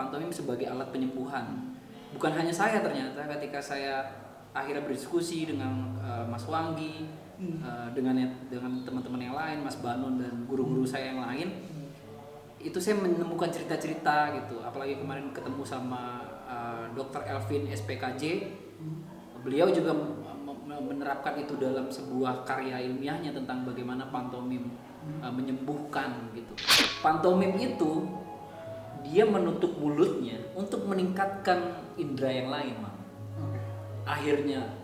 pantomim sebagai alat penyembuhan. Bukan hanya saya, ternyata ketika saya akhirnya berdiskusi dengan Mas Wanggi, dengan teman-teman yang lain, Mas Banon dan guru-guru saya yang lain, itu saya menemukan cerita-cerita gitu. Apalagi kemarin ketemu sama Dr. Elvin SPKJ, beliau juga menerapkan itu dalam sebuah karya ilmiahnya tentang bagaimana pantomim menyembuhkan gitu. Pantomim itu dia menutup mulutnya untuk meningkatkan indera yang lain, Mang. Akhirnya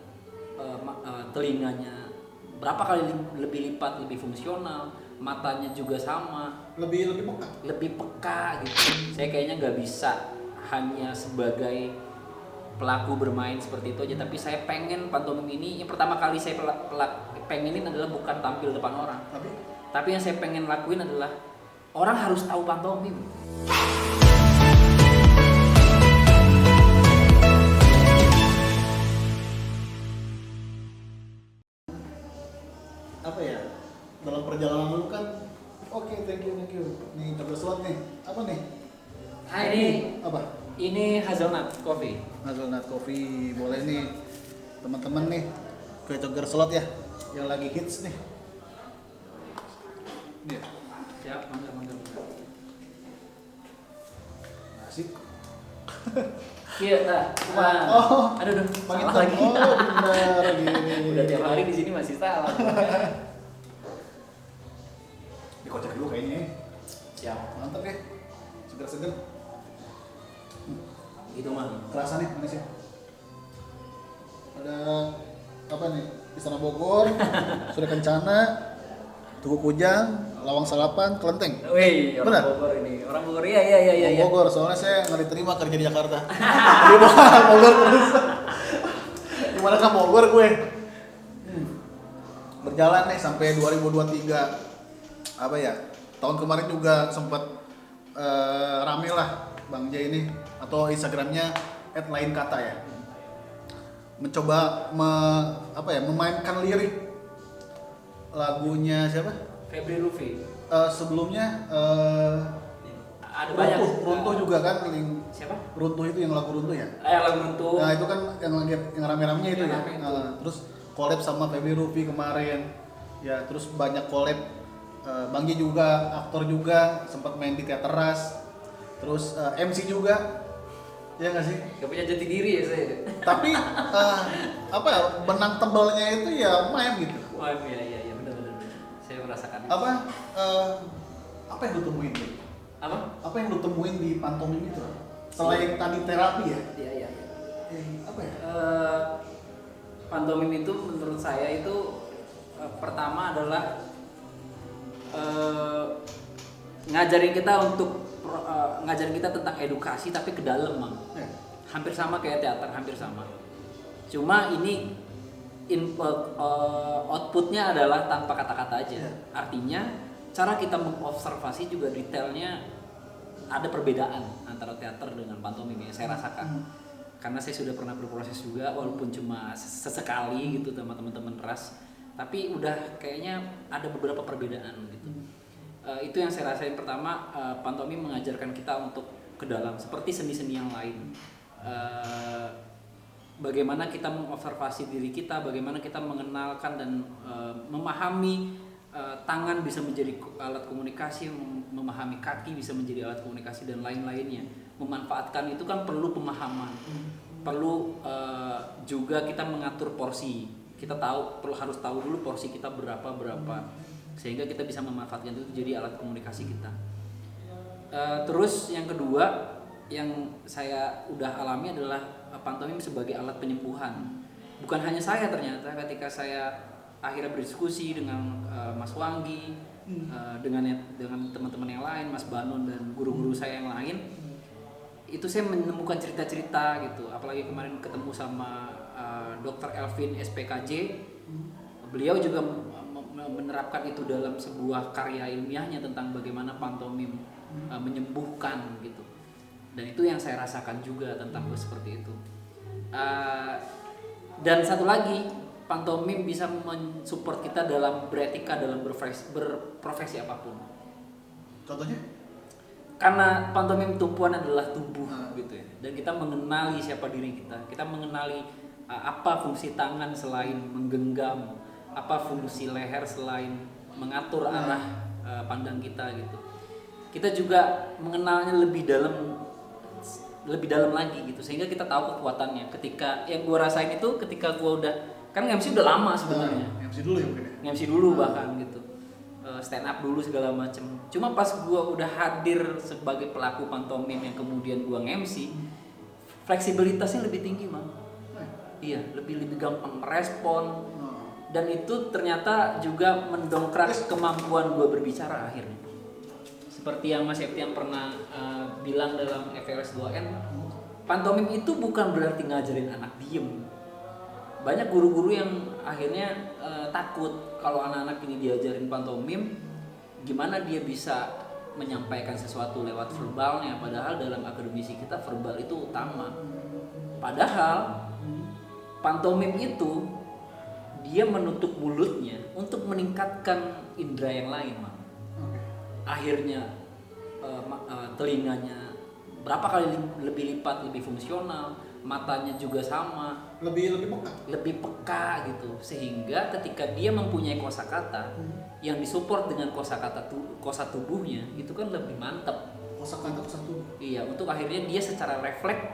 telinganya berapa kali lebih lipat lebih fungsional, matanya juga sama, lebih peka gitu. Saya kayaknya nggak bisa hanya sebagai pelaku bermain seperti itu aja, tapi saya pengen pantomim ini yang pertama kali saya pengenin adalah bukan tampil depan orang, tapi yang saya pengen lakuin adalah orang harus tahu pantomim. Apa ya, dalam perjalanan lu kan thank you nih coba slot nih apa nih Ini apa ini hazelnut coffee. Hazelnut Coffee boleh nih teman-teman nih kue coger slot ya yang lagi hits nih nih Siap, mangga. asik. Iya, wah. Aduh, salah lagi. Benar gini. Udah tiap hari di sini masih salah. Dikocek dulu kayaknya. Siap. Mantap ya. Seger-seger. Gitu mah. Kerasa nih manisnya. Ada apa nih? Istana Bogor, Surya Kencana, Tugu Kujang, Lawang Salapan, Kelenteng. Wih, orang Benar? Bogor ini. Orang Bogor, iya. Bogor, soalnya saya nggak diterima kerja di Jakarta. Di Bogor terus. Gimana kan Bogor gue? Berjalan nih sampai 2023. Apa ya? Tahun kemarin juga sempat rame lah Bang J ini atau Instagramnya @lainkata ya. Mencoba memainkan lirik lagunya siapa? Febri Rufi. Sebelumnya Ada banyak. Runtuh juga kan Siapa? Runtuh itu yang lagu Runtuh ya? Lagu Runtuh. Nah itu kan yang rame-ramenya itu Yang ya. rame itu. Terus collab sama Febri Rufi kemarin. Ya terus banyak collab. Bang Ji juga, aktor juga, sempat main di teater Ras. Terus MC juga. Ya nggak sih? Gak punya jati diri ya saya. Tapi benang tebalnya itu ya main gitu. Wah, iya, benar. Saya merasakan. Apa yang lu temuin nih? Apa yang lu temuin di pantomim itu? Selain tadi terapi ya? Iya. Apa ya? Pantomim itu menurut saya itu pertama adalah ngajarin kita ngajarin kita tentang edukasi tapi ke dalam, Mang. Hampir sama kayak teater, hampir sama. Cuma ini outputnya adalah tanpa kata-kata aja. Artinya cara kita mengobservasi juga detailnya ada perbedaan antara teater dengan pantomim yang saya rasakan. Karena saya sudah pernah berproses juga walaupun cuma sesekali gitu sama teman-teman Ras, tapi udah kayaknya ada beberapa perbedaan gitu. Itu yang saya rasain. Pertama, pantomim mengajarkan kita untuk ke dalam seperti seni-seni yang lain. Bagaimana kita mengobservasi diri kita, bagaimana kita mengenalkan dan memahami tangan bisa menjadi alat komunikasi, memahami kaki bisa menjadi alat komunikasi dan lain-lainnya. Memanfaatkan itu kan perlu pemahaman, perlu juga kita mengatur porsi. Kita harus tahu dulu porsi kita berapa sehingga kita bisa memanfaatkan itu jadi alat komunikasi kita. Terus yang kedua yang saya udah alami adalah pantomim sebagai alat penyembuhan. Bukan hanya saya, ternyata ketika saya akhirnya berdiskusi dengan Mas Wanggi, dengan teman-teman yang lain, Mas Banon dan guru-guru saya yang lain, itu saya menemukan cerita-cerita gitu. Apalagi kemarin ketemu sama Dr. Elvin SPKJ, beliau juga menerapkan itu dalam sebuah karya ilmiahnya tentang bagaimana pantomim menyembuhkan gitu. Dan itu yang saya rasakan juga tentang seperti itu. Dan satu lagi, pantomim bisa mensupport kita dalam beretika, dalam berprofesi apapun. Contohnya? karena pantomim tumpuan adalah tubuh gitu ya, dan kita mengenali siapa diri kita mengenali apa fungsi tangan selain menggenggam, apa fungsi leher selain mengatur arah pandang kita gitu. Kita juga mengenalnya lebih dalam lagi gitu, sehingga kita tahu kekuatannya. Ketika yang gue rasain itu ketika gue udah kan MC udah lama sebenarnya, MC dulu ya mungkin ya? MC dulu bahkan gitu, stand up dulu segala macem. Cuma pas gue udah hadir sebagai pelaku pantomim yang kemudian gue MC, fleksibilitasnya lebih tinggi Mang. Iya, lebih gampang merespon, dan itu ternyata juga mendongkrak kemampuan gue berbicara akhirnya. Seperti yang Mas Septian pernah bilang dalam FLS 2N, pantomim itu bukan berarti ngajarin anak diem. Banyak guru-guru yang akhirnya takut kalau anak-anak ini diajarin pantomim, gimana dia bisa menyampaikan sesuatu lewat verbalnya, padahal dalam akademisi kita verbal itu utama. Padahal pantomim itu dia menutup mulutnya untuk meningkatkan indera yang lain, Mang. Akhirnya telinganya berapa kali lebih lipat lebih fungsional, matanya juga sama, lebih peka gitu, sehingga ketika dia mempunyai kosakata yang disupport dengan kosa tubuhnya itu kan lebih mantap. Kosakata tubuh. Iya, untuk akhirnya dia secara refleks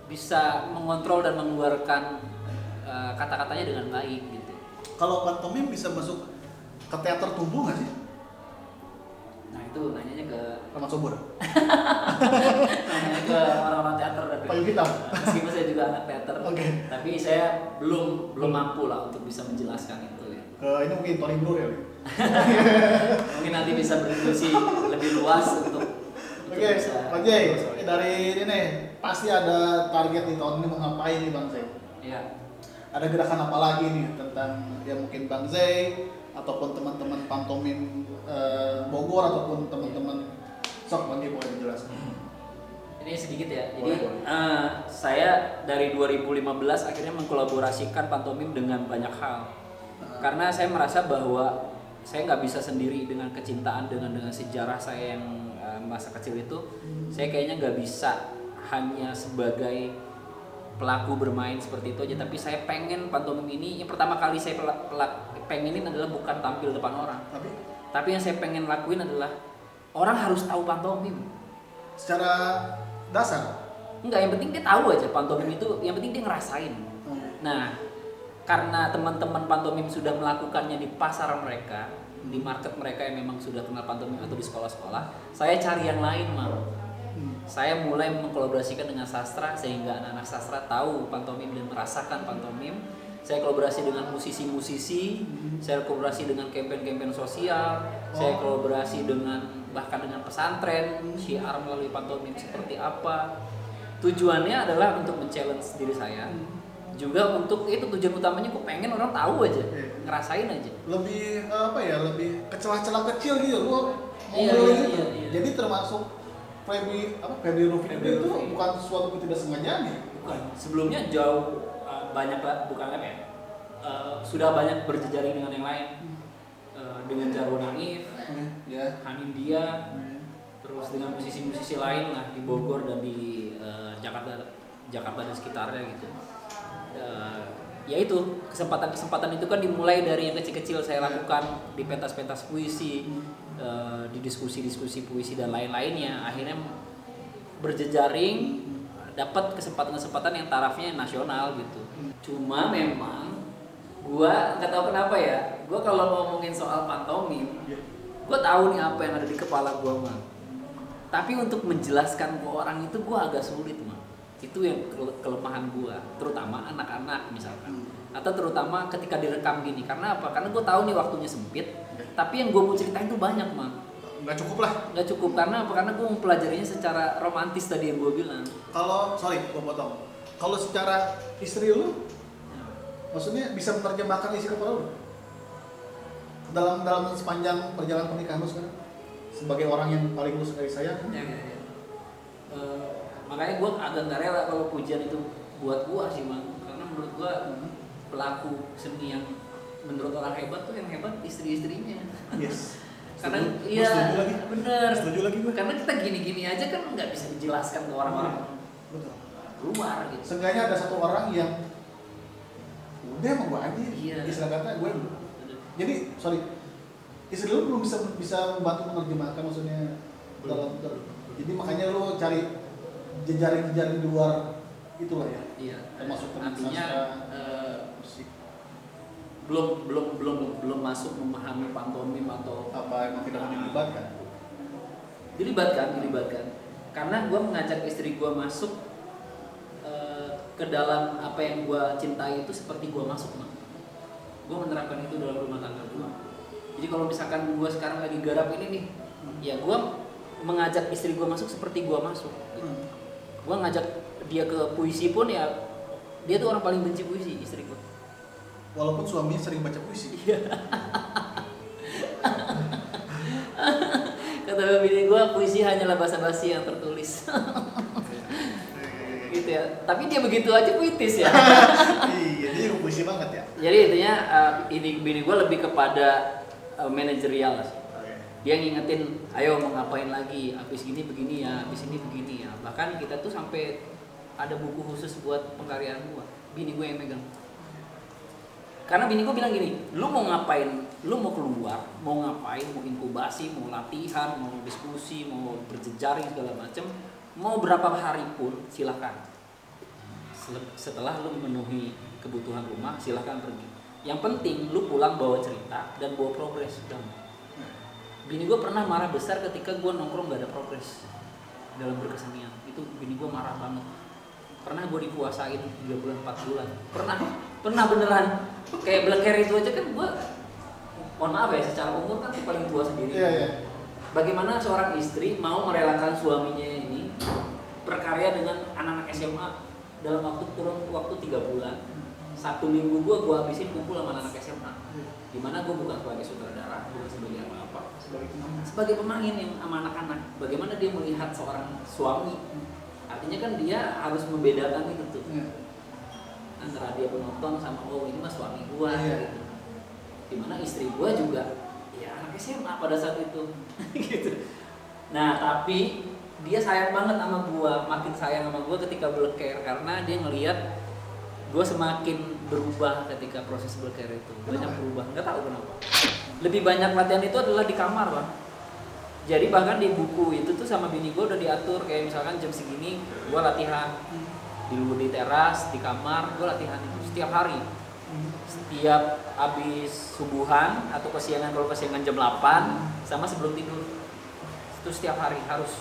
bisa mengontrol dan mengeluarkan kata-katanya dengan baik gitu. Kalau pantomim bisa masuk ke teater tubuh nggak sih? Nah itu nanyanya ke Taman Subur. nanyanya ke orang-orang teater. Payung hitam. Meskipun saya juga anak teater, tapi saya belum mampu lah untuk bisa menjelaskan itu ya. Ini mungkin Tony Blur ya. Mungkin nanti bisa berdiskusi lebih luas untuk Oke, Bang Jay, dari ini nih, pasti ada target di tahun ini mau ngapain nih Bang Jay? Iya. Ada gerakan apa lagi nih tentang ya mungkin Bang Zay ataupun teman-teman pantomim Bogor ataupun teman-teman sok Bang Jay boleh menjelaskan. Ini sedikit ya. Jadi saya dari 2015 akhirnya mengkolaborasikan pantomim dengan banyak hal. Karena saya merasa bahwa saya nggak bisa sendiri dengan kecintaan dengan sejarah saya yang masa kecil itu. Saya kayaknya nggak bisa hanya sebagai pelaku bermain seperti itu aja, tapi saya pengen pantomim ini yang pertama kali saya pengenin adalah bukan tampil depan orang, tapi yang saya pengen lakuin adalah orang harus tahu pantomim secara dasar. Enggak, yang penting dia tahu aja pantomim itu, yang penting dia ngerasain. Nah, karena teman-teman pantomim sudah melakukannya di pasar mereka, di market mereka yang memang sudah kenal pantomim atau di sekolah-sekolah, saya cari yang lain, Mang. Saya mulai mengkolaborasikan dengan sastra sehingga anak-anak sastra tahu pantomim dan merasakan pantomim. Saya kolaborasi dengan musisi-musisi, saya kolaborasi dengan kampanye-kampanye sosial, saya kolaborasi bahkan dengan pesantren, syiar melalui pantomim seperti apa. Tujuannya adalah untuk men-challenge diri saya. Juga untuk itu tujuan utamanya gue pengen orang tahu aja, ngerasain aja. Lebih lebih ke celah-celah kecil gitu loh. Iya. Jadi termasuk Feby Rufi itu bukan sesuatu yang tidak sengaja nih. Bukan. Sebelumnya jauh banyak lah, bukan ya. Sudah banyak berjejaring dengan yang lain. Dengan Jarwo Naif, Hanindia, terus dengan musisi-musisi lain lah di Bogor dan di Jakarta dan sekitarnya gitu. Ya itu kesempatan itu kan dimulai dari yang kecil-kecil saya lakukan di pentas-pentas puisi, di diskusi-diskusi puisi dan lain-lainnya, akhirnya berjejaring, dapat kesempatan-kesempatan yang tarafnya nasional gitu. Cuma memang gua nggak tahu kenapa ya, gua kalau ngomongin soal pantomim, gua tahu nih apa yang ada di kepala gua, Mang. Tapi untuk menjelaskan ke orang itu gua agak sulit, Mang. Itu yang kelemahan gua, terutama anak-anak misalkan, atau terutama ketika direkam gini. Karena apa? Karena gua tahu nih waktunya sempit, tapi yang gua mau ceritain itu banyak, Mang. Nggak cukup lah. Nggak cukup, karena apa? Karena gua mempelajarinya secara romantis tadi yang gua bilang. Kalau gua potong. Kalau secara istri lu, maksudnya bisa menerjemahkan isi kepala lu dalam sepanjang perjalanan pernikahan lu sekarang sebagai orang yang paling lu sekali sayang. Ya. Makanya gue agak nggak rela kalau pujian itu buat gue sih, Mang. Karena menurut gue pelaku seni yang menurut orang hebat tuh yang hebat istri-istrinya. Yes. Karena Setuju. iya Setuju lagi. bener. Setuju lagi gue. Karena kita gini-gini aja kan nggak bisa dijelaskan ke orang-orang Betul. luar gitu. Seenggaknya ada satu orang yang udah emang gue aja. Iya. Istilah kata gue. Jadi istri lu belum bisa membantu menerjemahkan maksudnya dalam. Jadi makanya lu cari jejaring-jejaring di luar itulah ya. Iya. Termasuk Artinya musik belum masuk memahami pantomim atau apa emang tidak dilibatkan. dilibatkan. Karena gue mengajak istri gue masuk ke dalam apa yang gue cintai itu seperti gue masuk, Mak. Gue menerapkan itu dalam rumah tangga gue. Jadi kalau misalkan gue sekarang lagi garap ini nih, ya gue mengajak istri gue masuk seperti gue masuk. Gitu. Gue ngajak dia ke puisi pun ya, dia tuh orang paling benci puisi, istri gue. Walaupun suaminya sering baca puisi. Kata bini gue, puisi hanyalah basa-basi yang tertulis. Gitu ya. Tapi dia begitu aja puitis ya. Iya, dia juga puisi banget ya. Jadi intinya bini gue lebih kepada manajerial sih. Dia ngingetin, ayo mau ngapain lagi, habis gini begini ya, habis ini begini ya. Bahkan kita tuh sampai ada buku khusus buat pengkaryaan gue, bini gue yang megang. Karena bini gue bilang gini, lu mau ngapain, lu mau keluar, mau ngapain, mau inkubasi, mau latihan, mau diskusi, mau berjejaring segala macem, mau berapa hari pun silahkan. Setelah lu memenuhi kebutuhan rumah, silahkan pergi. Yang penting lu pulang bawa cerita dan bawa progres. Bini gue pernah marah besar ketika gue nongkrong gak ada progres dalam berkesenian. Itu bini gue marah banget. Pernah gue dipuasain 3 bulan, 4 bulan. Pernah beneran. Kayak Bleker itu aja kan gue, mohon maaf ya, secara umur kan paling tua sendiri. Iya. Bagaimana seorang istri mau merelakan suaminya ini berkarya dengan anak-anak SMA dalam kurun waktu 3 bulan. 1 minggu gue habisin kumpul sama anak-anak SMA. Dimana gue bukan sebagai sutradara, bukan sebagai apa-apa, sebagai pemain yang sama anak-anak. Bagaimana dia melihat seorang suami? Artinya kan dia harus membedakan itu tuh. Antara dia penonton sama ini mah suami gue. Gitu. Dimana istri gue juga ya anak SMA pada saat itu. Gitu. Nah tapi dia sayang banget sama gue, makin sayang sama gue ketika Bleker, karena dia ngelihat gue semakin berubah ketika proses Bleker itu. Banyak berubah, nggak tahu kenapa. Lebih banyak latihan itu adalah di kamar, Bang. Jadi bahkan di buku itu tuh sama bini gue udah diatur, kayak misalkan jam segini gue latihan di teras, di kamar, gue latihan itu setiap hari. Setiap habis subuhan atau kesiangan, kalau kesiangan jam 8 sama sebelum tidur. Itu setiap hari harus.